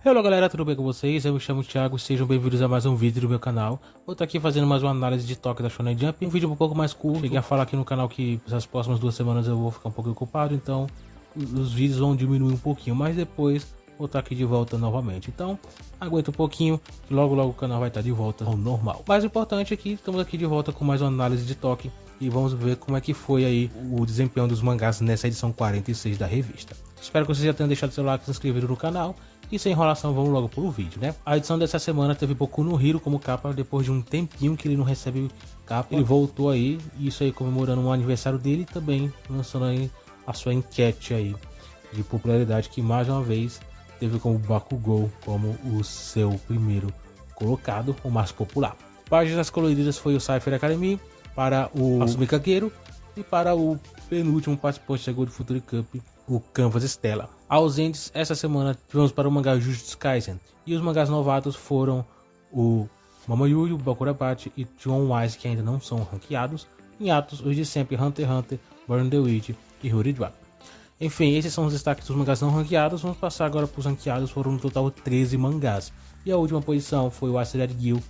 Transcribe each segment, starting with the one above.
Hello galera, tudo bem com vocês? Eu me chamo Thiago, sejam bem-vindos a mais um vídeo do meu canal. Vou estar aqui fazendo mais uma análise de toque da Shonen Jump, um vídeo um pouco mais curto. Cheguei a falar aqui no canal que essas próximas 2 semanas eu vou ficar um pouco ocupado, então os vídeos vão diminuir um pouquinho, mas depois vou estar aqui de volta novamente. Então aguenta um pouquinho, que logo o canal vai estar de volta ao normal. Mas o importante é que estamos aqui de volta com mais uma análise de toque e vamos ver como é que foi aí o desempenho dos mangás nessa edição 46 da revista. Espero que vocês já tenham deixado seu like e se inscrevido no canal. E sem enrolação, vamos logo pro vídeo, né? A edição dessa semana teve Boku no Hero como capa, depois de um tempinho que ele não recebe capa. Ele voltou aí, isso aí comemorando o aniversário dele e também lançando aí a sua enquete aí de popularidade, que mais uma vez teve como Bakugou como o seu primeiro colocado, o mais popular. Páginas coloridas foi o Cypher Academy, para o Asumi Kagero e para o penúltimo participante da Gold Future Cup, o Canvas Stella. Ausentes essa semana tivemos para o mangá Jujutsu Kaisen, e os mangás novatos foram o Mama Yuyu, Bakurabachi e John Wise, que ainda não são ranqueados. Em atos, os de sempre Hunter x Hunter, Burn the Witch e Huridragon. Enfim, esses são os destaques dos mangás não ranqueados. Vamos passar agora para os ranqueados. Foram no total 13 mangás, e a última posição foi o Accelerated Gil,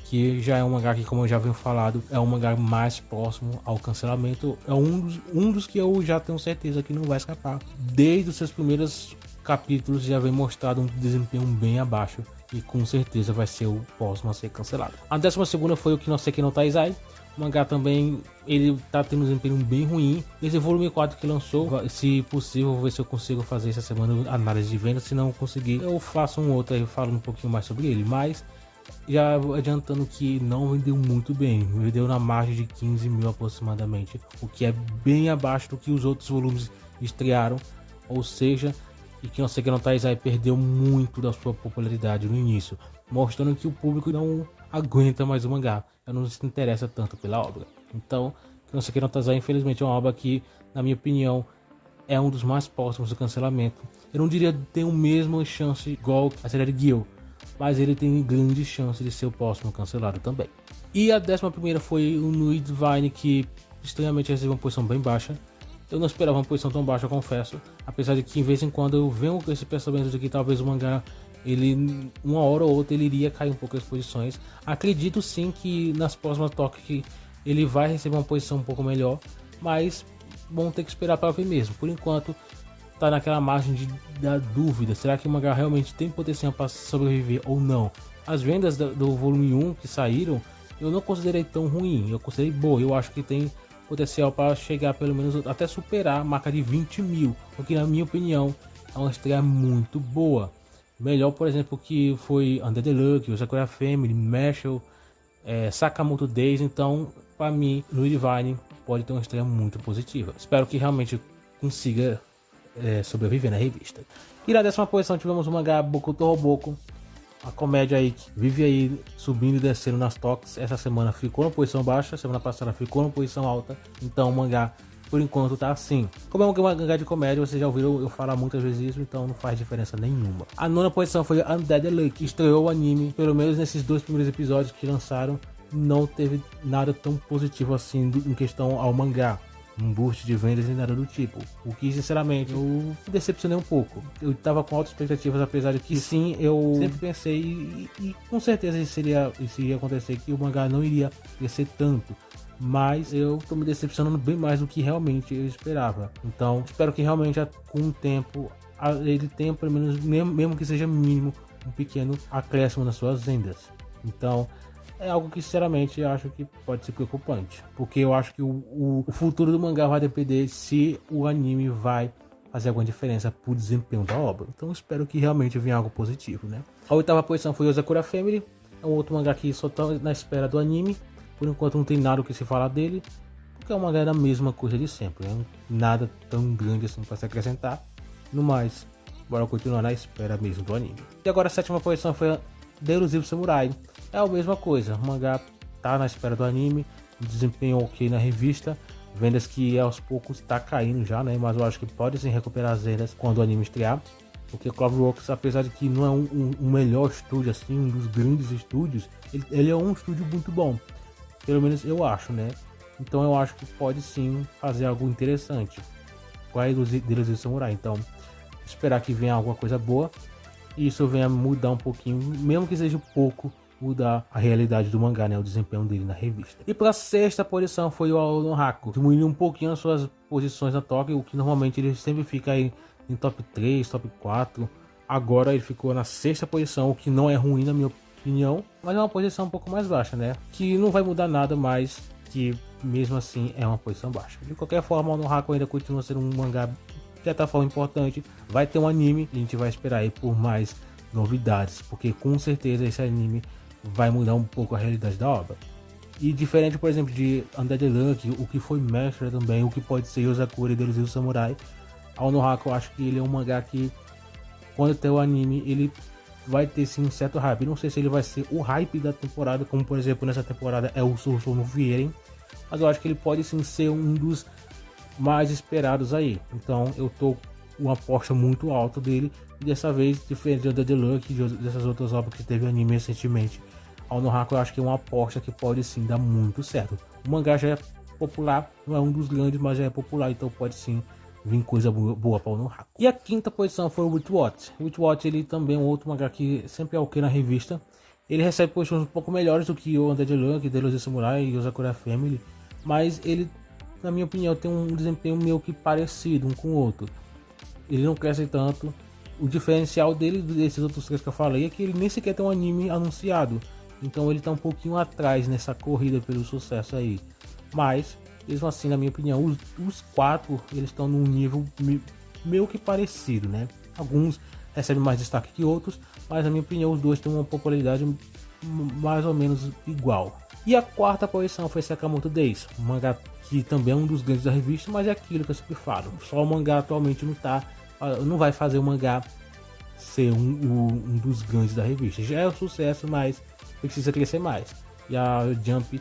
que já é um mangá que, como eu já venho falado, é um mangá mais próximo ao cancelamento. É um dos que eu já tenho certeza que não vai escapar. Desde os seus primeiros capítulos já vem mostrado um desempenho bem abaixo, e com certeza vai ser o próximo a ser cancelado. A 12ª foi o Kinoseki no Taizai. O mangá também, ele tá tendo um desempenho bem ruim. Esse volume 4 que lançou, se possível, vou ver se eu consigo fazer essa semana análise de venda. Se não conseguir, eu faço um outro aí falando um pouquinho mais sobre ele. Mas já adiantando que não vendeu muito bem, vendeu na margem de 15 mil aproximadamente, o que é bem abaixo do que os outros volumes estrearam, ou seja, e que Kinoseki no Taizai perdeu muito da sua popularidade no início, mostrando que o público não aguenta mais o mangá, não se interessa tanto pela obra. Então, Kinoseki no Taizai, infelizmente, é uma obra que, na minha opinião, é um dos mais próximos do cancelamento. Eu não diria que tem a mesma chance igual a série de Gil, mas ele tem grande chance de ser o próximo cancelado também. E a 11ª foi o Nui Divine, que estranhamente recebeu uma posição bem baixa. Eu não esperava uma posição tão baixa, eu confesso. Apesar de que, em vez em quando, eu venho com esse pensamento de que talvez o mangá, ele, uma hora ou outra, ele iria cair um pouco as posições. Acredito sim que nas próximas toques ele vai receber uma posição um pouco melhor, mas vamos ter que esperar para ver mesmo. Por enquanto, tá naquela margem da dúvida, será que o mangá realmente tem potencial para sobreviver ou não? As vendas do volume 1 que saíram, eu não considerei tão ruim, eu considerei boa. Eu acho que tem potencial para chegar pelo menos até superar a marca de 20 mil, o que na minha opinião é uma estreia muito boa. Melhor, por exemplo, que foi Under the Luck, o Sakura Family, Marshall, Sakamoto Days. Então, para mim, Nui Divine pode ter uma estreia muito positiva. Espero que realmente consiga sobreviver na revista. E na 10ª posição tivemos o mangá Bokuto Roboko, a comédia aí que vive aí subindo e descendo nas toques. Essa semana ficou na posição baixa, semana passada ficou na posição alta, então o mangá por enquanto tá assim. Como é um mangá de comédia, vocês já ouviram eu falar muitas vezes isso, então não faz diferença nenhuma. A 9ª posição foi Undead Luck, que estreou o anime, pelo menos nesses 2 primeiros episódios que lançaram, não teve nada tão positivo assim em questão ao mangá, um boost de vendas e nada do tipo, o que sinceramente eu me decepcionei um pouco. Eu tava com altas expectativas, apesar de que sim, eu sempre pensei e com certeza isso iria acontecer, que o mangá não iria crescer tanto, mas eu tô me decepcionando bem mais do que realmente eu esperava. Então espero que realmente com o tempo ele tenha pelo menos, mesmo que seja mínimo, um pequeno acréscimo nas suas vendas. Então é algo que sinceramente eu acho que pode ser preocupante, porque eu acho que o futuro do mangá vai depender se o anime vai fazer alguma diferença pro desempenho da obra. Então eu espero que realmente venha algo positivo, né? A 8ª posição foi o Sakura Family, é um outro mangá que só tá na espera do anime. Por enquanto não tem nada o que se falar dele, porque é um mangá da mesma coisa de sempre, né? Nada tão grande assim para se acrescentar. No mais, bora continuar na espera mesmo do anime. E agora a 7ª posição foi The Elusive Samurai. É a mesma coisa, o mangá tá na espera do anime, desempenho ok na revista, vendas que aos poucos tá caindo já, né? Mas eu acho que pode sim recuperar as vendas quando o anime estrear, porque Cloverworks, apesar de que não é um melhor estúdio assim, um dos grandes estúdios, ele é um estúdio muito bom, pelo menos eu acho, né? Então eu acho que pode sim fazer algo interessante com a Elusive Samurai. Então esperar que venha alguma coisa boa. e isso vem a mudar um pouquinho, mesmo que seja pouco, mudar a realidade do mangá, né, o desempenho dele na revista. E para a sexta posição foi o Ao Haku, diminuiu um pouquinho as suas posições na Tóquio, o que normalmente ele sempre fica aí em top 3, top 4. Agora ele ficou na sexta posição, o que não é ruim na minha opinião, mas é uma posição um pouco mais baixa, né, que não vai mudar nada, mas que mesmo assim é uma posição baixa. De qualquer forma, o Ao Haku ainda continua sendo um mangá de certa forma importante. Vai ter um anime, a gente vai esperar aí por mais novidades, porque com certeza esse anime vai mudar um pouco a realidade da obra. E diferente, por exemplo, de Undead Luck, o que foi Mestre também, o que pode ser Yozakura e Delusivo Samurai, Ao Haku eu acho que ele é um mangá que, quando ter o anime, ele vai ter sim um certo hype. Não sei se ele vai ser o hype da temporada, como por exemplo nessa temporada é o Surso no Vieren, mas eu acho que ele pode sim ser um dos mais esperados aí. Então eu tô com uma aposta muito alta dele, e dessa vez, diferente de Undead Luck e dessas outras obras que teve anime recentemente, Ao Haku eu acho que é uma aposta que pode sim dar muito certo. O mangá já é popular, não é um dos grandes, mas já é popular, então pode sim vir coisa boa para o Ao Haku. E a quinta posição foi o Witchwatch. O Witchwatch ele também é um outro mangá que sempre é o que na revista. Ele recebe posições um pouco melhores do que o Undead Luck, Delusive Samurai e Yozakura Family, mas ele, na minha opinião, tem um desempenho meio que parecido um com o outro. Ele não cresce tanto. O diferencial dele, desses outros três que eu falei, é que ele nem sequer tem um anime anunciado. Então ele tá um pouquinho atrás nessa corrida pelo sucesso aí. Mas, mesmo assim, na minha opinião, os quatro, eles estão num nível meio que parecido, né? Alguns recebem mais destaque que outros, mas na minha opinião, os dois têm uma popularidade mais ou menos igual. E a quarta posição foi Sakamoto Days, um mangá que também é um dos grandes da revista, mas é aquilo que eu sempre falo. Só o mangá atualmente não vai fazer o mangá ser um dos grandes da revista. Já é um sucesso, mas precisa crescer mais. E a Jump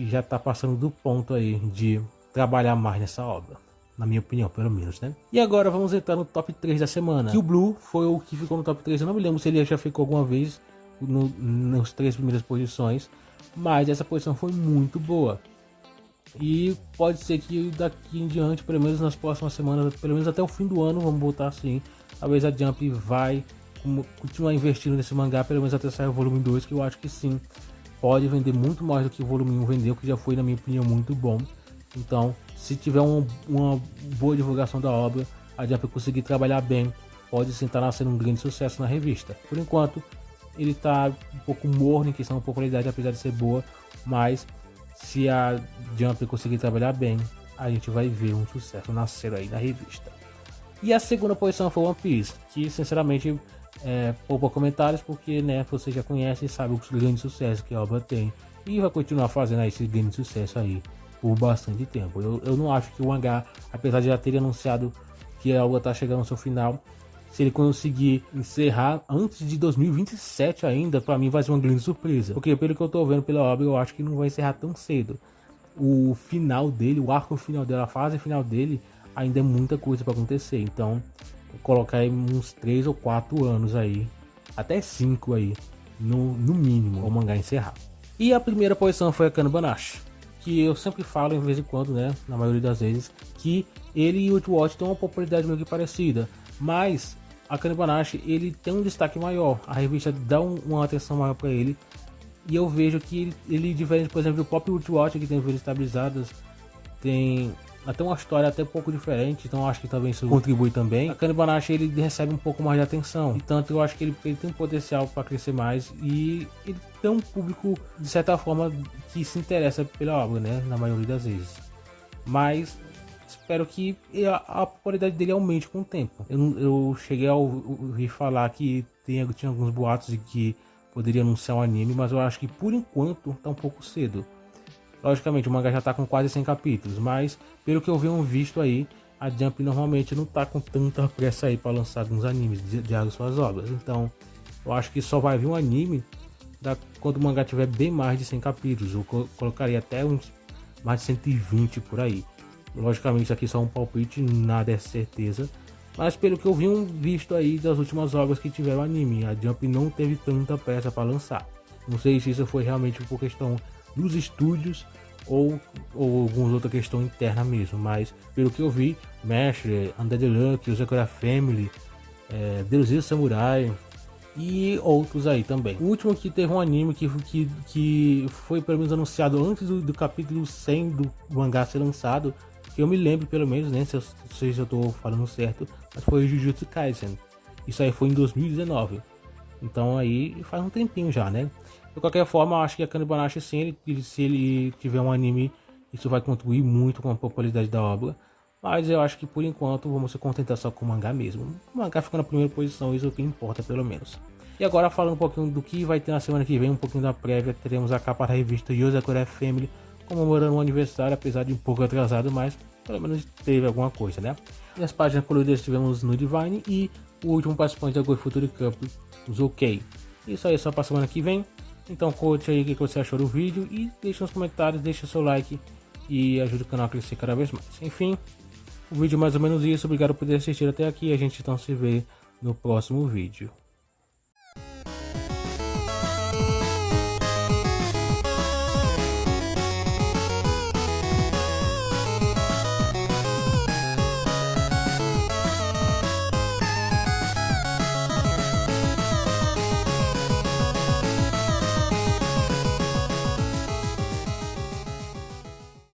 já está passando do ponto aí de trabalhar mais nessa obra. Na minha opinião, pelo menos, né? E agora vamos entrar no top 3 da semana. Que o Blue foi o que ficou no top 3. Eu não me lembro se ele já ficou alguma vez nas 3 primeiras posições, mas essa posição foi muito boa. E pode ser que daqui em diante, pelo menos nas próximas semanas, pelo menos até o fim do ano, vamos botar assim, talvez a Jump vai continuar investindo nesse mangá, pelo menos até sair o volume 2, que eu acho que sim, pode vender muito mais do que o volume 1 vendeu, que já foi, na minha opinião, muito bom. Então, se tiver uma boa divulgação da obra, a Jump conseguir trabalhar bem, pode sim estar nascendo um grande sucesso na revista. Por enquanto, ele está um pouco morno em questão de popularidade, apesar de ser boa, mas se a Jump conseguir trabalhar bem, a gente vai ver um sucesso nascer aí na revista. E a segunda posição foi One Piece, que sinceramente poupa comentários, porque né, você já conhece e sabe os grandes sucessos que a obra tem, e vai continuar fazendo aí esse grande sucesso aí por bastante tempo. Eu não acho que o mangá, apesar de já ter anunciado que a obra está chegando ao seu final, se ele conseguir encerrar antes de 2027 ainda, para mim vai ser uma grande surpresa. Porque pelo que eu tô vendo pela obra, eu acho que não vai encerrar tão cedo. O final dele, o arco final dela, a fase final dele, ainda é muita coisa para acontecer. Então, vou colocar aí uns 3 ou 4 anos aí, até 5 aí, no mínimo, o mangá encerrar. E a primeira posição foi a Kanbanashi, que eu sempre falo, de vez em quando, né, na maioria das vezes, que ele e o Witchwatch têm uma popularidade meio que parecida, mas a Kanbanashi, ele tem um destaque maior, a revista dá uma atenção maior para ele, e eu vejo que ele diferente, por exemplo, do próprio Witchwatch, que tem vidas estabilizadas, tem até uma história até um pouco diferente, então acho que talvez isso contribui também. A Kanbanashi, ele recebe um pouco mais de atenção, então eu acho que ele tem um potencial para crescer mais, e ele tem um público, de certa forma, que se interessa pela obra, né, na maioria das vezes. Mas espero que a popularidade dele aumente com o tempo. Eu cheguei a ouvir falar que tinha alguns boatos de que poderia anunciar um anime, mas eu acho que por enquanto tá um pouco cedo. Logicamente, o mangá já tá com quase 100 capítulos, mas pelo que eu venho visto aí, a Jump normalmente não tá com tanta pressa aí para lançar alguns animes de suas obras. Então, eu acho que só vai vir um anime quando o mangá tiver bem mais de 100 capítulos. Eu colocaria até uns mais de 120 por aí. Logicamente, isso aqui é só um palpite, nada é certeza. Mas pelo que eu vi visto aí das últimas obras que tiveram anime, a Jump não teve tanta pressa para lançar. Não sei se isso foi realmente por questão dos estúdios ou alguma outra questão interna mesmo. Mas pelo que eu vi, Mestre, Undead Luck, Yozakura Family, Delusive Samurai, e outros aí também. O último que teve um anime que foi pelo menos anunciado antes do capítulo 100 do mangá ser lançado, que eu me lembro pelo menos, né, se eu tô falando certo, mas foi o Jujutsu Kaisen. Isso aí foi em 2019. Então aí faz um tempinho já, né? De qualquer forma, eu acho que a Kanebanashi, sim, se ele tiver um anime, isso vai contribuir muito com a popularidade da obra. Mas eu acho que por enquanto vamos se contentar só com o mangá mesmo. O mangá fica na primeira posição, isso é o que importa pelo menos. E agora falando um pouquinho do que vai ter na semana que vem, um pouquinho da prévia, teremos a capa da revista Yozakura Family comemorando um aniversário, apesar de um pouco atrasado, mas pelo menos teve alguma coisa, né? E as páginas coloridas tivemos no Divine e o último participante da Go Future Cup, os OK. Isso aí é só pra semana que vem. Então curte aí o que você achou do vídeo e deixa nos comentários, deixa seu like e ajude o canal a crescer cada vez mais. Enfim, o vídeo é mais ou menos isso. Obrigado por ter assistido até aqui. A gente então se vê no próximo vídeo.